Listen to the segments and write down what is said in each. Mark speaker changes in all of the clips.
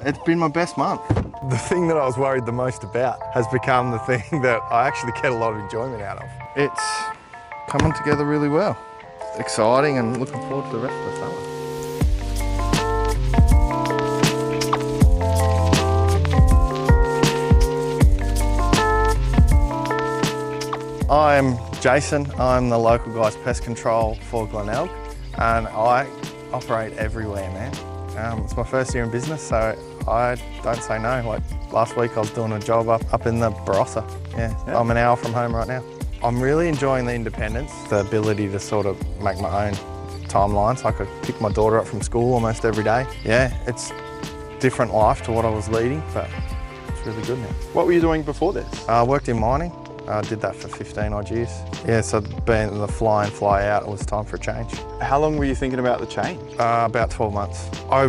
Speaker 1: It's been my best month. The thing that I was worried the most about has become the thing that I actually get a lot of enjoyment out of. It's coming together really well. It's exciting and looking forward to the rest of the summer. I'm Jason. I'm the local guy's pest control for Glenelg, and I operate everywhere, man. It's my first year in business, so I don't say no. Like last week I was doing a job up in the Barossa. Yeah, I'm an hour from home right now. I'm really enjoying the independence, the ability to sort of make my own timelines. I could pick my daughter up from school almost every day. Yeah, it's different life to what I was leading, but it's really good now.
Speaker 2: What were you doing before this?
Speaker 1: I worked in mining. I did that for 15 odd years. Yeah, so being the fly in, fly out, it was time for a change.
Speaker 2: How long were you thinking about the change?
Speaker 1: About 12 months. I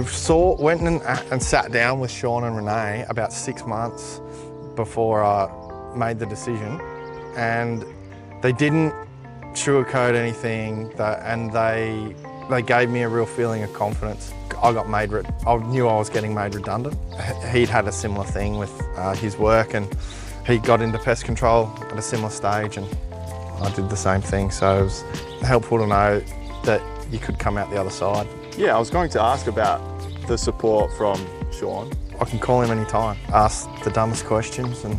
Speaker 1: went and sat down with Sean and Renee about 6 months before I made the decision, and they didn't sugarcoat anything, and they gave me a real feeling of confidence. I knew I was getting made redundant. He'd had a similar thing with his work, and he got into pest control at a similar stage, and I did the same thing. So it was helpful to know that you could come out the other side.
Speaker 2: Yeah, I was going to ask about the support from Sean.
Speaker 1: I can call him anytime, ask the dumbest questions, and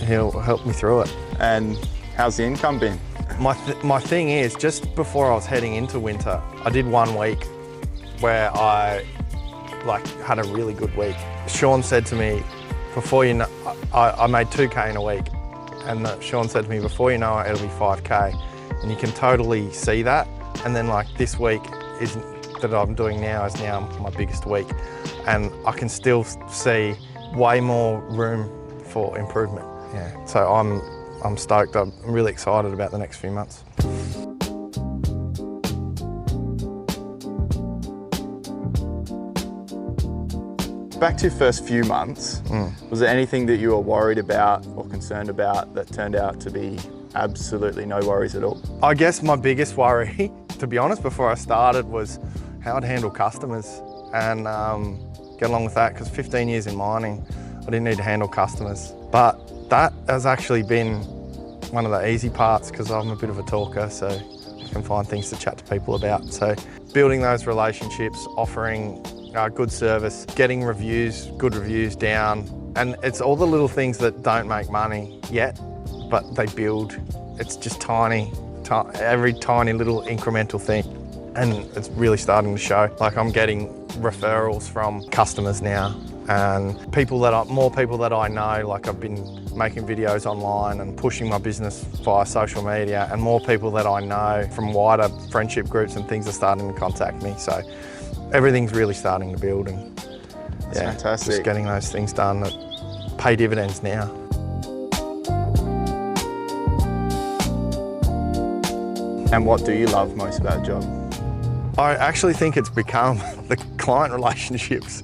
Speaker 1: he'll help me through it.
Speaker 2: And how's the income been?
Speaker 1: My thing is, just before I was heading into winter, I did 1 week where I had a really good week. Sean said to me, before you know, I made 2K in a week, and Sean said to me, before you know it, it'll be 5K, and you can totally see that. And then this week that I'm doing now is now my biggest week, and I can still see way more room for improvement. Yeah, so I'm stoked. I'm really excited about the next few months.
Speaker 2: Back to your first few months, was there anything that you were worried about or concerned about that turned out to be absolutely no worries at all?
Speaker 1: I guess my biggest worry, to be honest, before I started was how I'd handle customers and get along with that, because 15 years in mining, I didn't need to handle customers. But that has actually been one of the easy parts, because I'm a bit of a talker, so I can find things to chat to people about. So building those relationships, offering good service, getting good reviews down, and it's all the little things that don't make money yet, but they build. It's just every tiny little incremental thing, and it's really starting to show. I'm getting referrals from customers now, and more people that I know. I've been making videos online and pushing my business via social media, and more people that I know from wider friendship groups and things are starting to contact me. So everything's really starting to build, and
Speaker 2: that's fantastic.
Speaker 1: Just getting those things done that pay dividends now.
Speaker 2: And what do you love most about the job?
Speaker 1: I actually think it's become the client relationships.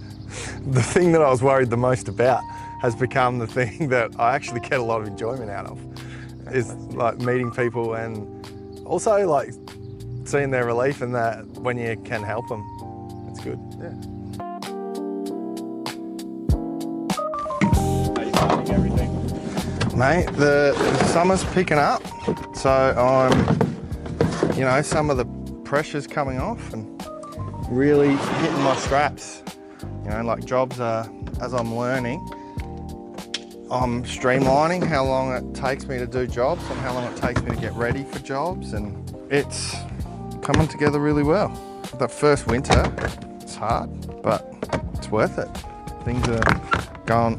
Speaker 1: The thing that I was worried the most about has become the thing that I actually get a lot of enjoyment out of. Is meeting people, and also seeing their relief in that when you can help them. It's good.
Speaker 2: Yeah. How are you finding everything?
Speaker 1: Mate, the summer's picking up, so some of the pressure's coming off and really hitting my straps. Jobs are, as I'm learning, I'm streamlining how long it takes me to do jobs and how long it takes me to get ready for jobs, and it's coming together really well. That first winter, it's hard, but it's worth it. Things are going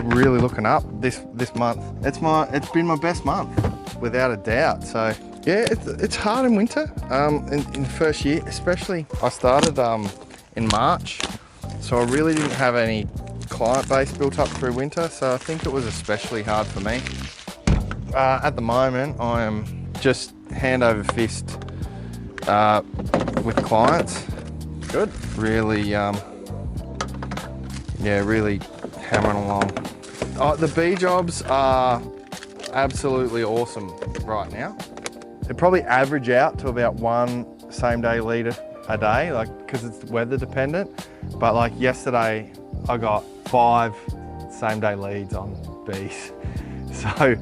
Speaker 1: really looking up this month. It's been my best month, without a doubt. So yeah, it's hard in winter. In the first year, especially, I started in March, so I really didn't have any client base built up through winter. So I think it was especially hard for me. At the moment, I am just hand over fist with clients.
Speaker 2: Good.
Speaker 1: Really, really hammering along. The bee jobs are absolutely awesome right now. They probably average out to about 1 same-day lead a day, because it's weather dependent. But yesterday, I got 5 same-day leads on bees. So,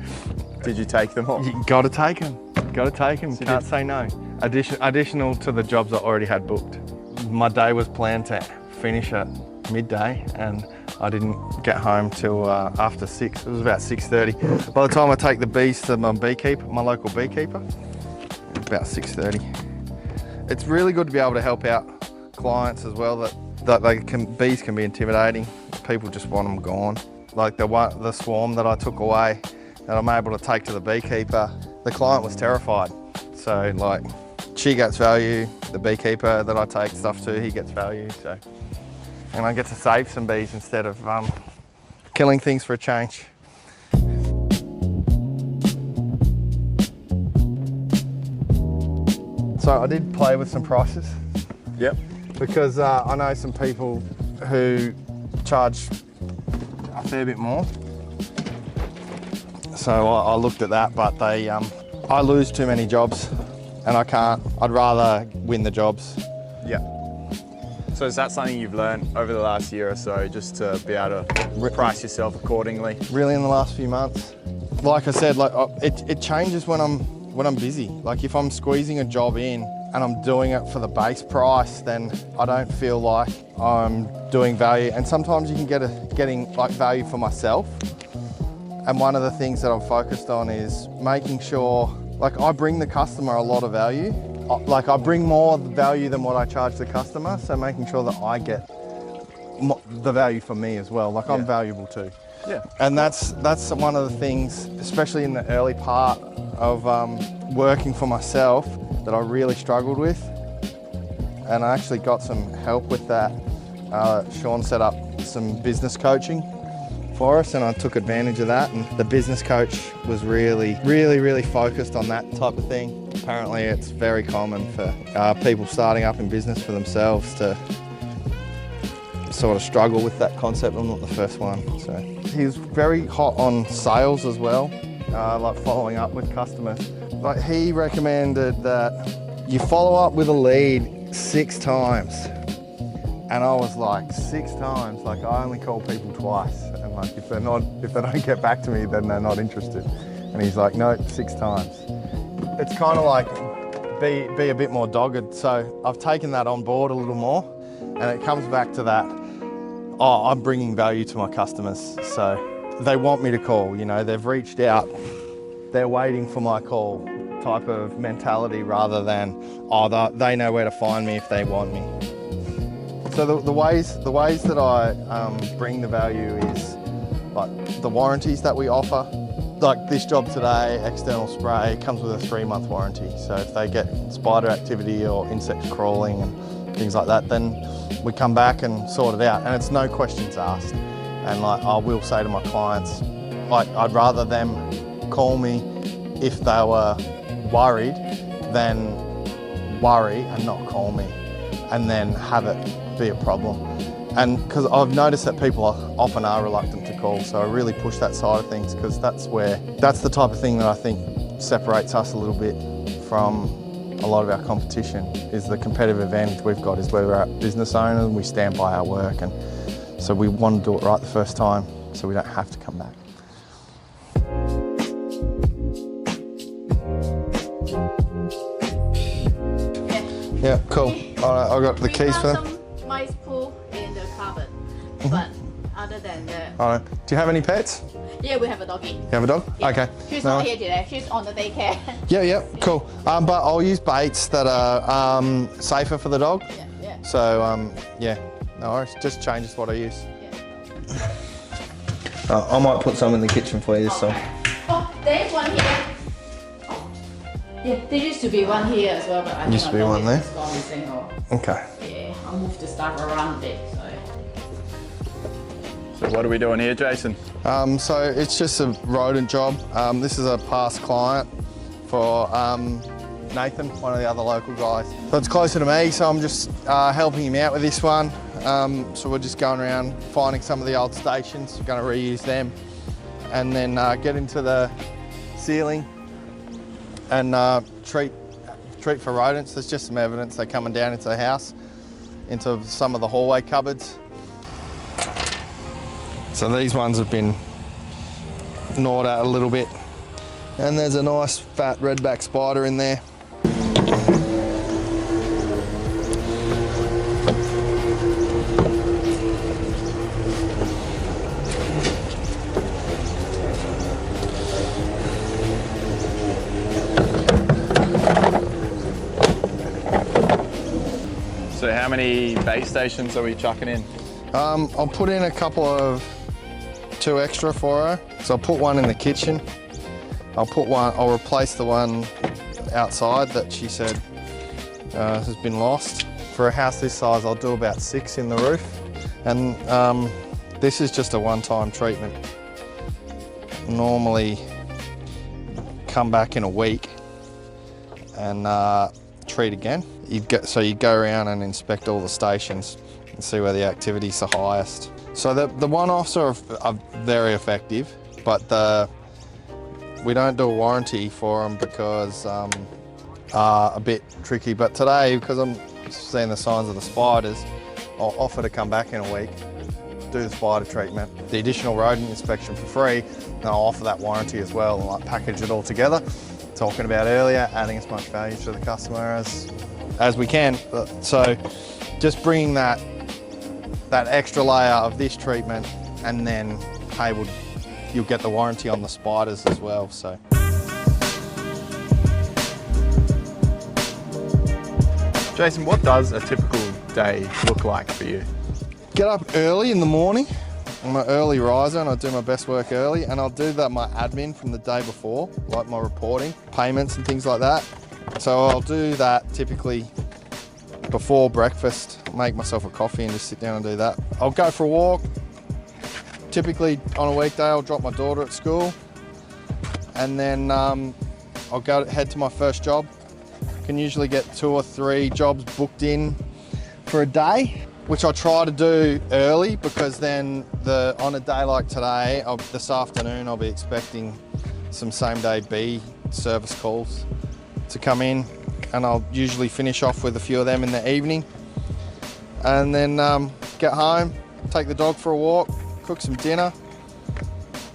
Speaker 2: did you take them all?
Speaker 1: You got to take them. Got to take them.
Speaker 2: So
Speaker 1: Can't say no. Additional to the jobs I already had booked. My day was planned to finish at midday, and I didn't get home till after 6. It was about 6:30. By the time I take the bees to my beekeeper, my local beekeeper, about 6:30. It's really good to be able to help out clients as well. Bees can be intimidating. People just want them gone. Like the swarm that I took away, that I'm able to take to the beekeeper, the client was terrified. So like, she gets value, the beekeeper that I take stuff to, he gets value. So, and I get to save some bees instead of killing things for a change. So I did play with some prices.
Speaker 2: Yep.
Speaker 1: Because I know some people who charge a fair bit more. So I looked at that, but I lose too many jobs and I can't. I'd rather win the jobs.
Speaker 2: Yeah. So is that something you've learned over the last year or so, just to be able to price yourself accordingly?
Speaker 1: Really in the last few months. Like I said, like it changes when I'm busy. Like if I'm squeezing a job in and I'm doing it for the base price, then I don't feel like I'm doing value. And sometimes you can getting like value for myself. And one of the things that I'm focused on is making sure, like I bring the customer a lot of value. Like I bring more value than what I charge the customer. So making sure that I get the value for me as well. Like I'm valuable too.
Speaker 2: Yeah.
Speaker 1: And that's one of the things, especially in the early part of working for myself, that I really struggled with. And I actually got some help with that. Sean set up some business coaching for us and I took advantage of that, and the business coach was really focused on that type of thing. Apparently it's very common for people starting up in business for themselves to sort of struggle with that concept. I'm not the first one. So he's very hot on sales as well, like following up with customers. Like he recommended that you follow up with a lead 6 times. And I was like, 6 times? Like I only call people twice. And like if they don't get back to me, then they're not interested. And he's like, no, 6 times. It's kind of like be a bit more dogged. So I've taken that on board a little more, and it comes back to that, oh, I'm bringing value to my customers. So they want me to call, you know, they've reached out, they're waiting for my call type of mentality, rather than, oh, they know where to find me if they want me. So the ways that I bring the value is like the warranties that we offer. Like this job today, external spray, comes with a 3-month warranty. So if they get spider activity or insects crawling and things like that, then we come back and sort it out. And it's no questions asked. And like I will say to my clients, like I'd rather them call me if they were worried than worry and not call me and then have it be a problem. And because I've noticed that people often are reluctant to call, so I really push that side of things, because that's the type of thing that I think separates us a little bit from a lot of our competition. Is the competitive advantage we've got is where we're business owners and we stand by our work, and so we want to do it right the first time so we don't have to come back. Yeah, cool. All right, I've got the keys for them.
Speaker 3: Some mice poo in the cupboard, but other than that...
Speaker 1: All right. Do you have any pets?
Speaker 3: Yeah, we have a doggy.
Speaker 1: You have a dog?
Speaker 3: Yeah.
Speaker 1: Okay.
Speaker 3: She's not here today. She's on the daycare.
Speaker 1: Yeah, cool. But I'll use baits that are safer for the dog.
Speaker 3: Yeah.
Speaker 1: So, yeah, no worries. Just changes what I use.
Speaker 3: Yeah.
Speaker 1: I might put some in the kitchen for you this time.
Speaker 3: Oh, there's one here. Yeah, there used to be one here as well, but I
Speaker 1: Used to be one there?
Speaker 3: It's gone missing or...
Speaker 1: Okay.
Speaker 3: Yeah, I'll move the stuff around it, so...
Speaker 2: So what are we doing here, Jason?
Speaker 1: So it's just a rodent job. This is a past client for Nathan, one of the other local guys. So it's closer to me, so I'm just helping him out with this one. So we're just going around finding some of the old stations, going to reuse them, and then get into the ceiling and treat for rodents. There's just some evidence they're coming down into the house, into some of the hallway cupboards. So these ones have been gnawed at a little bit. And there's a nice fat redback spider in there.
Speaker 2: So how many bait stations are we chucking in?
Speaker 1: I'll put in two extra for her. So I'll put one in the kitchen. I'll replace the one outside that she said has been lost. For a house this size, I'll do about 6 in the roof. And this is just a one-time treatment. Normally come back in a week and treat again. So you go around and inspect all the stations and see where the activity's the highest. So the one-offs are very effective, but we don't do a warranty for them because are a bit tricky. But today, because I'm seeing the signs of the spiders, I'll offer to come back in a week, do the spider treatment, the additional rodent inspection for free, and I'll offer that warranty as well, and like package it all together. Talking about earlier, adding as much value to the customer as we can. So just bringing that extra layer of this treatment, and then hey, you'll get the warranty on the spiders as well. So.
Speaker 2: Jason, what does a typical day look like for you?
Speaker 1: Get up early in the morning. I'm an early riser and I do my best work early, and I'll do my admin from the day before, like my reporting, payments and things like that. So I'll do that typically before breakfast, make myself a coffee and just sit down and do that. I'll go for a walk. Typically on a weekday, I'll drop my daughter at school, and then I'll head to my first job. Can usually get 2 or 3 jobs booked in for a day, which I try to do early, because then on a day like today, this afternoon, I'll be expecting some same day B service calls to come in, and I'll usually finish off with a few of them in the evening, and then get home, take the dog for a walk, cook some dinner,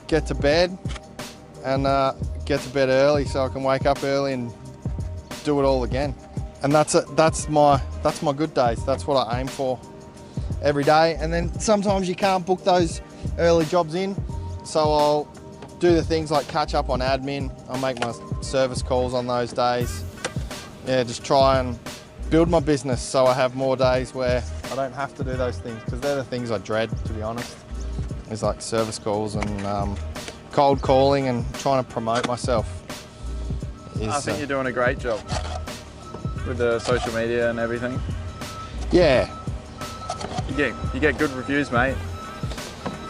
Speaker 1: get to bed, and get to bed early so I can wake up early and do it all again. And that's my good days. That's what I aim for every day. And then sometimes you can't book those early jobs in, so I'll do the things like catch up on admin. I'll make my service calls on those days. Yeah, just try and build my business so I have more days where I don't have to do those things, because they're the things I dread, to be honest. It's like service calls and cold calling and trying to promote myself.
Speaker 2: I think you're doing a great job with the social media and everything.
Speaker 1: Yeah.
Speaker 2: You get good reviews, mate.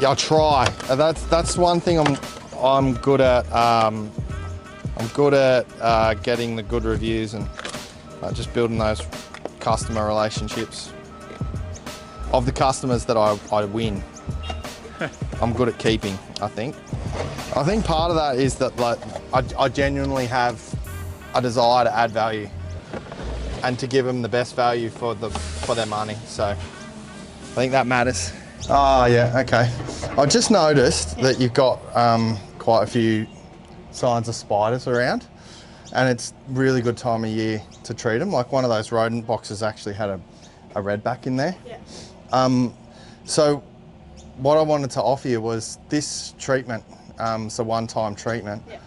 Speaker 1: Yeah, I'll try. That's one thing I'm good at. I'm good at getting the good reviews and just building those customer relationships of the customers that I win. I'm good at keeping, I think. I think part of that is that I genuinely have a desire to add value and to give them the best value for their money. So I think that matters. Oh yeah, okay. I just noticed that you've got quite a few signs of spiders around, and it's really good time of year to treat them. Like one of those rodent boxes actually had a redback in there. Yeah. So what I wanted to offer you was this treatment. It's a one-time treatment. Yeah.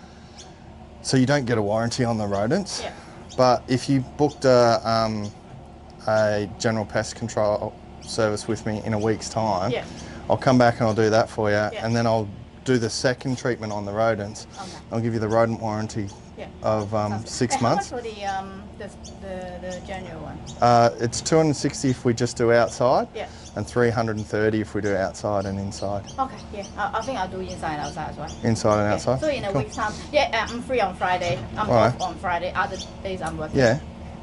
Speaker 1: So you don't get a warranty on the rodents. Yeah. But if you booked a general pest control service with me in a week's time, yeah, I'll come back and I'll do that for you, yeah, and then I'll do the second treatment on the rodents. Okay. I'll give you the rodent warranty, yeah, of 6 months. How much for the general one? It's $260 if we just do outside, yeah, and $330 if we do outside and inside. Okay, yeah, I think I'll do inside and outside as well. Inside and outside? So in a week's time, yeah, I'm free on Friday. I'm off on Friday. Other days I'm working. Yeah.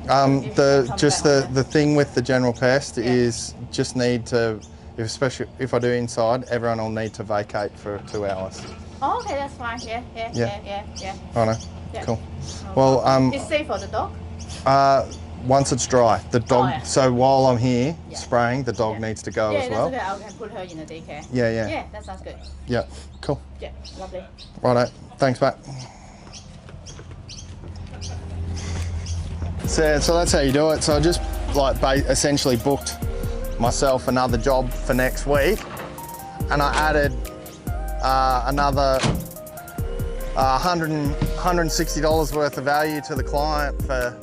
Speaker 1: The thing with the general pest, yeah, is just need to, especially if I do inside, everyone will need to vacate for 2 hours. Oh, okay, that's fine. Yeah. I know. Yeah. Cool. Well, it's safe for the dog? Once it's dry, the dog.
Speaker 3: Oh, yeah.
Speaker 1: So while I'm here
Speaker 3: Yeah.
Speaker 1: spraying, the dog needs to go as well.
Speaker 3: Yeah, that's okay. I can put her in the daycare.
Speaker 1: Yeah.
Speaker 3: Yeah, that sounds good.
Speaker 1: Yeah, cool.
Speaker 3: Yeah, lovely.
Speaker 1: Righto, thanks, mate. So that's how you do it. So I just essentially booked myself another job for next week, and I added another $160 worth of value to the client for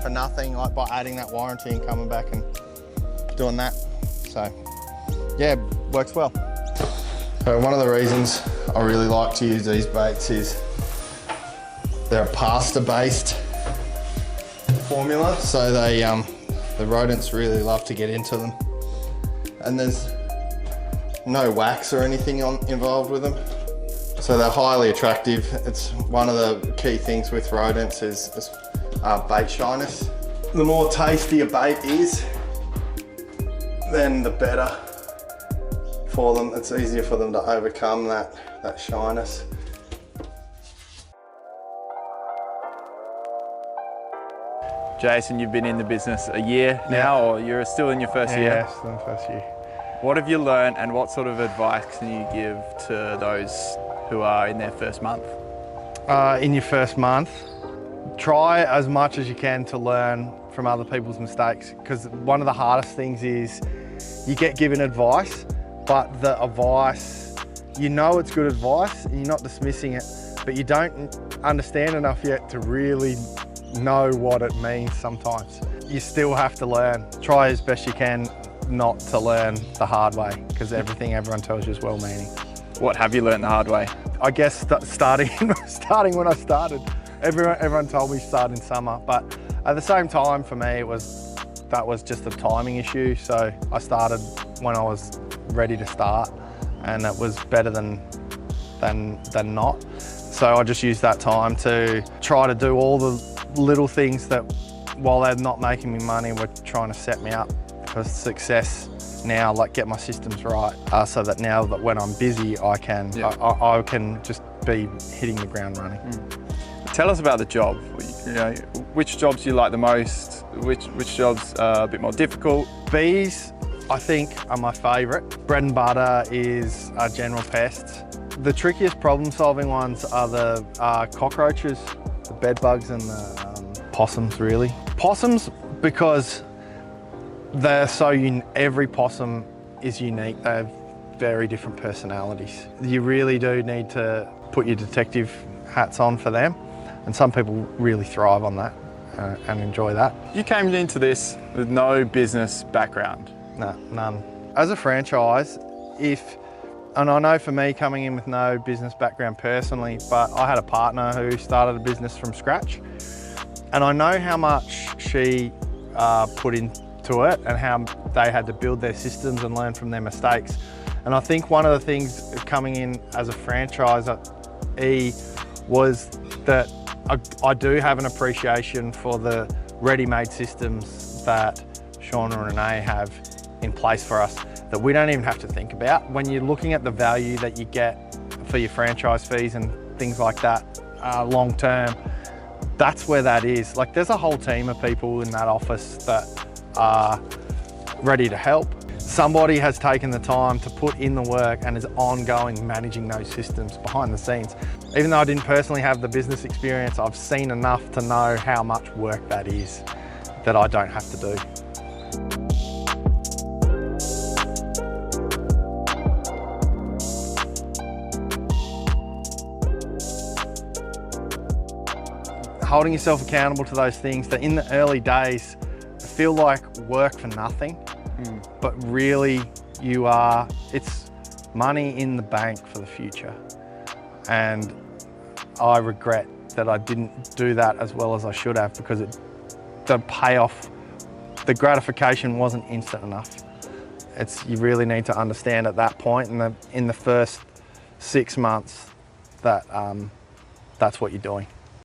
Speaker 1: nothing, like by adding that warranty and coming back and doing that. So yeah, works well. So one of the reasons I really like to use these baits is they're a pasta-based formula, so the rodents really love to get into them, and there's no wax or anything involved with them, so they're highly attractive. It's one of the key things with rodents is bait shyness. The more tasty a bait is, then the better for them. It's easier for them to overcome that shyness.
Speaker 2: Jason, you've been in the business a year now, or you're still in your first year?
Speaker 1: Yeah, still in the first year.
Speaker 2: What have you learned, and what sort of advice can you give to those who are in their first month?
Speaker 1: In your first month, try as much as you can to learn from other people's mistakes, because one of the hardest things is you get given advice, but the advice, you know it's good advice and you're not dismissing it, but you don't understand enough yet to really know what it means sometimes. You still have to learn. Try as best you can not to learn the hard way, because everything everyone tells you is well-meaning.
Speaker 2: What have you learned the hard way?
Speaker 1: I guess starting when I started, everyone told me start in summer, but at the same time for me that was just a timing issue. So I started when I was ready to start, and it was better than not. So I just used that time to try to do all the little things that, while they're not making me money, were trying to set me up for success now, like get my systems right, so that now that when I'm busy, I can just be hitting the ground running.
Speaker 2: Tell us about the job. You know, which jobs do you like the most? Which jobs are a bit more difficult?
Speaker 1: Bees, I think, are my favourite. Bread and butter is general pests. The trickiest problem-solving ones are the cockroaches, the bed bugs, and the possums, really. Possums, because they're every possum is unique. They have very different personalities. You really do need to put your detective hats on for them, and some people really thrive on that and enjoy that.
Speaker 2: You came into this with no business background.
Speaker 1: No, none. As a franchise, and I know for me coming in with no business background personally, but I had a partner who started a business from scratch, and I know how much she put into it and how they had to build their systems and learn from their mistakes. And I think one of the things coming in as a franchisee was that I do have an appreciation for the ready-made systems that Sean and Renee have in place for us that we don't even have to think about. When you're looking at the value that you get for your franchise fees and things like that long term, that's where that is. Like, there's a whole team of people in that office that are ready to help. Somebody has taken the time to put in the work and is ongoing managing those systems behind the scenes. Even though I didn't personally have the business experience, I've seen enough to know how much work that is that I don't have to do. Holding yourself accountable to those things that in the early days feel like work for nothing, but really it's money in the bank for the future. And I regret that I didn't do that as well as I should have, because the payoff, the gratification wasn't instant enough. You really need to understand at that point in the first 6 months that that's what you're doing.